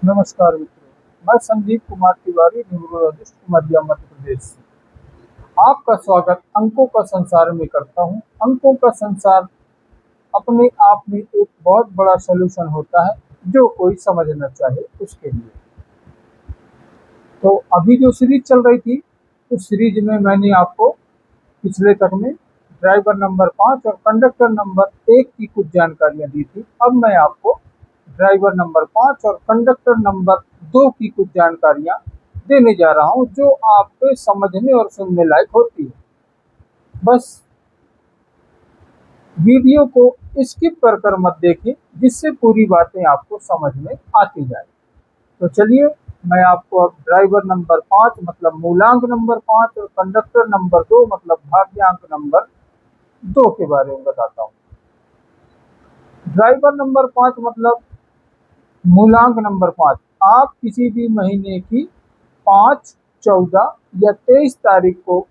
नमस्कार मित्रों, मैं संदीप कुमार तिवारी, न्यूरोलॉजिस्ट, उमरिया, मध्य प्रदेश से आपका स्वागत अंकों का संसार में करता हूं। अंकों का संसार अपने आप में एक बहुत बड़ा सलूशन होता है, जो कोई समझना चाहे उसके लिए। तो अभी जो सीरीज चल रही थी, उस सीरीज में मैंने आपको पिछले तक में ड्राइवर नंबर 5 और कंडक्टर नंबर 1 की कुछ जानकारियां दी थी। अब मैं आपको ड्राइवर नंबर 5 और कंडक्टर नंबर 2 की कुछ जानकारियां देने जा रहा हूं, जो आपके समझने और सुनने लायक होती है। बस वीडियो को स्किप कर मत देखिए, जिससे पूरी बातें आपको समझ में आती जाए। तो चलिए, मैं आपको अब ड्राइवर नंबर 5 मतलब मूलांक नंबर 5 और कंडक्टर नंबर 2 मतलब भाग्यांक नंबर 2 के बारे में बताता हूँ। ड्राइवर नंबर 5 मतलब मूलांक नंबर 5। आप किसी भी महीने की 5, 14 या 23 तारीख को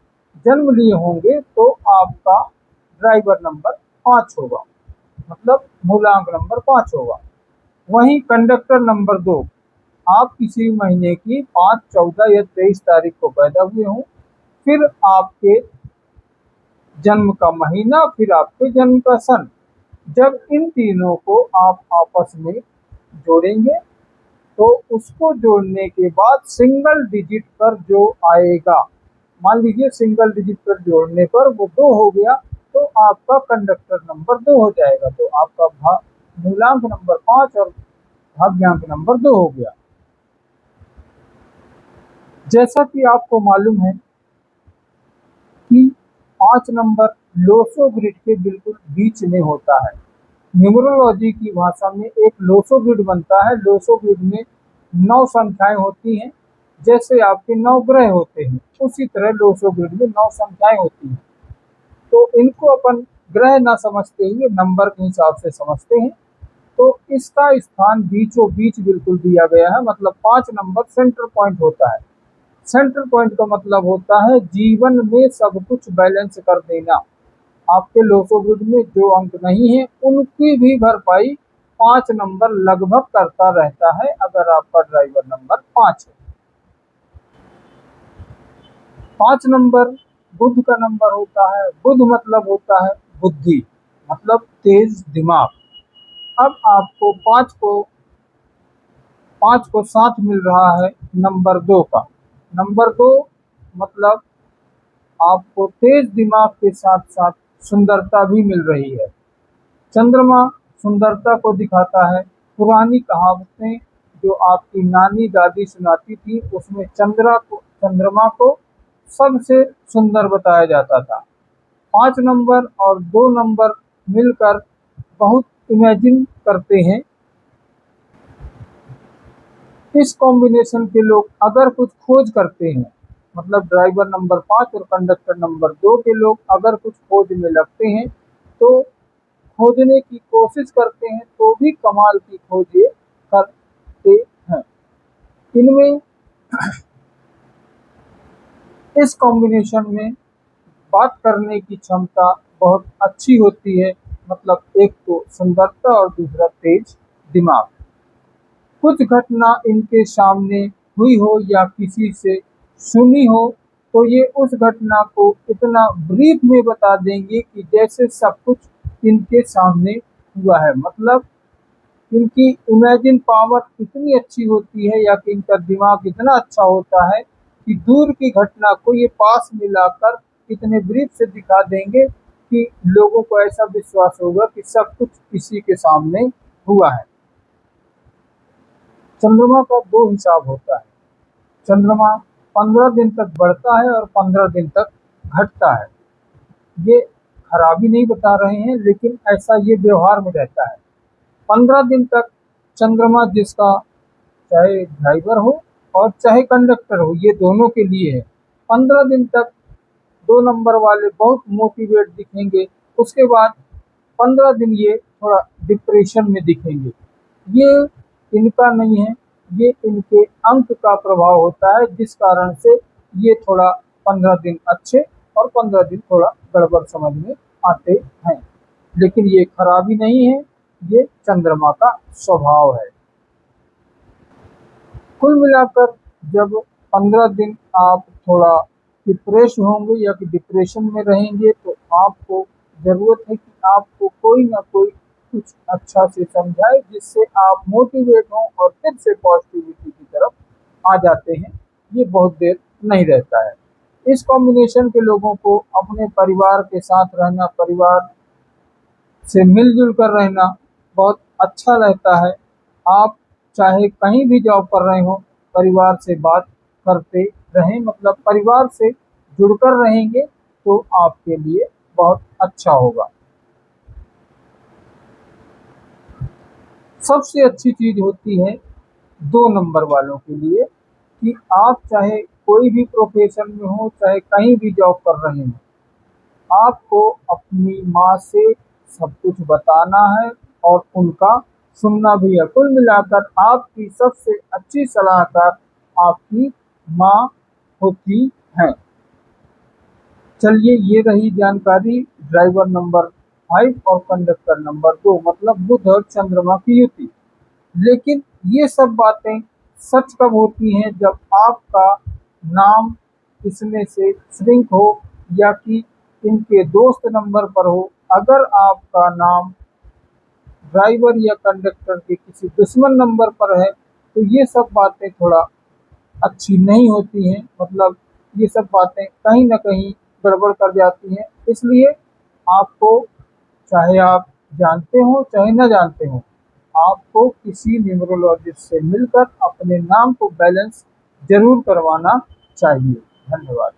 जन्म लिए होंगे तो आपका ड्राइवर नंबर 5 होगा, मतलब मूलांक नंबर 5 होगा। वहीं कंडक्टर नंबर 2, आप किसी महीने की 5, 14 या 23 तारीख को पैदा हुए हों, फिर आपके जन्म का महीना, फिर आपके जन्म का सन। जब इन तीनों को आप आपस में जोड़ेंगे तो उसको जोड़ने के बाद सिंगल डिजिट पर जो आएगा, मान लीजिए सिंगल डिजिट पर जोड़ने पर वो 2 हो गया, तो आपका कंडक्टर नंबर 2 हो जाएगा। तो आपका मूलांक नंबर 5 और भाग्यांक नंबर 2 हो गया। जैसा कि आपको मालूम है कि 5 नंबर लोसो ग्रिड के बिल्कुल बीच में होता है। न्यूमरोलॉजी की भाषा में एक लोसो ग्रिड बनता है। लोसो ग्रिड में 9 संख्याएं होती हैं, जैसे आपके 9 ग्रह होते हैं, उसी तरह लोसो ग्रिड में 9 संख्याएं होती हैं। तो इनको अपन ग्रह ना समझते हुए नंबर के हिसाब से समझते हैं। तो इसका स्थान बीचों बीच बिल्कुल दिया गया है, मतलब 5 नंबर सेंटर पॉइंट होता है। सेंटर पॉइंट का मतलब होता है जीवन में सब कुछ बैलेंस कर देना। आपके लोसो ग्रिड में जो अंक नहीं है, उनकी भी भरपाई 5 नंबर लगभग करता रहता है, अगर आपका ड्राइवर नंबर 5 है। 5 नंबर बुध का नंबर होता है। बुध मतलब होता है बुद्धि, मतलब तेज दिमाग। अब आपको 5 को साथ मिल रहा है नंबर 2 का। नंबर 2 मतलब आपको तेज दिमाग के साथ साथ सुंदरता भी मिल रही है। चंद्रमा सुंदरता को दिखाता है। पुरानी कहावतें जो आपकी नानी दादी सुनाती थी, उसमें चंद्रमा को सबसे सुंदर बताया जाता था। 5 नंबर और 2 नंबर मिलकर बहुत इमेजिन करते हैं। इस कॉम्बिनेशन के लोग अगर कुछ खोज करते हैं, मतलब ड्राइवर नंबर 5 और कंडक्टर नंबर 2 के लोग अगर कुछ खोज में लगते हैं, तो खोजने की कोशिश करते हैं, तो भी कमाल की खोजें करते हैं। इनमें इस कॉम्बिनेशन में बात करने की क्षमता बहुत अच्छी होती है, मतलब एक तो सुंदरता और दूसरा तेज दिमाग। कुछ घटना इनके सामने हुई हो या किसी से सुनी हो, तो ये उस घटना को इतना ब्रीफ में बता देंगे कि जैसे सब कुछ इनके सामने हुआ है। मतलब इनकी इमेजिन पावर इतनी अच्छी होती है, या कि इनका दिमाग इतना अच्छा होता है कि दूर की घटना को ये पास मिलाकर इतने ब्रीफ से दिखा देंगे कि लोगों को ऐसा विश्वास होगा कि सब कुछ इसी के सामने हुआ है। चंद्रमा का 2 हिसाब होता है। चंद्रमा 15 दिन तक बढ़ता है और 15 दिन तक घटता है। ये खराबी नहीं बता रहे हैं, लेकिन ऐसा ये व्यवहार में रहता है। 15 दिन तक चंद्रमा जिसका, चाहे ड्राइवर हो और चाहे कंडक्टर हो, ये दोनों के लिए है। 15 दिन तक 2 नंबर वाले बहुत मोटिवेट दिखेंगे। उसके बाद 15 दिन ये थोड़ा डिप्रेशन में दिखेंगे। ये इनका नहीं है, ये इनके अंक का प्रभाव होता है, जिस कारण से ये थोड़ा 15 दिन अच्छे और 15 दिन थोड़ा गड़बड़ समझ में आते हैं। लेकिन ये खराबी नहीं है, ये चंद्रमा का स्वभाव है। कुल मिलाकर जब 15 दिन आप थोड़ा डिप्रेस होंगे या कि डिप्रेशन में रहेंगे तो आपको ज़रूरत है कि आपको कोई ना कोई कुछ अच्छा से समझाए जिससे आप मोटिवेट हों और फिर से पॉजिटिविटी की तरफ आ जाते हैं। ये बहुत देर नहीं रहता है। इस कॉम्बिनेशन के लोगों को अपने परिवार के साथ रहना, परिवार से मिलजुल कर रहना बहुत अच्छा रहता है। आप चाहे कहीं भी जॉब कर रहे हो, परिवार से बात करते रहें, मतलब परिवार से जुड़कर रहेंगे तो आपके लिए बहुत अच्छा होगा। सबसे अच्छी चीज़ होती है 2 नंबर वालों के लिए कि आप चाहे कोई भी प्रोफेशन में हो, चाहे कहीं भी जॉब कर रहे हो, आपको अपनी माँ से सब कुछ बताना है और उनका सुनना भी है। कुल मिलाकर आपकी सबसे अच्छी सलाहकार आपकी माँ होती हैं। चलिए, ये रही जानकारी ड्राइवर नंबर 5 और कंडक्टर नंबर 2, मतलब बुध और चंद्रमा की युति। लेकिन ये सब बातें सच कब होती हैं? जब आपका नाम इसमें से श्रिंक हो या कि इनके दोस्त नंबर पर हो। अगर आपका नाम ड्राइवर या कंडक्टर के किसी दुश्मन नंबर पर है तो ये सब बातें थोड़ा अच्छी नहीं होती हैं, मतलब ये सब बातें कहीं ना कहीं गड़बड़ कर जाती हैं। इसलिए आपको, चाहे आप जानते हो चाहे न जानते हो, आपको किसी न्यूमरोलॉजिस्ट से मिलकर अपने नाम को बैलेंस जरूर करवाना चाहिए। धन्यवाद।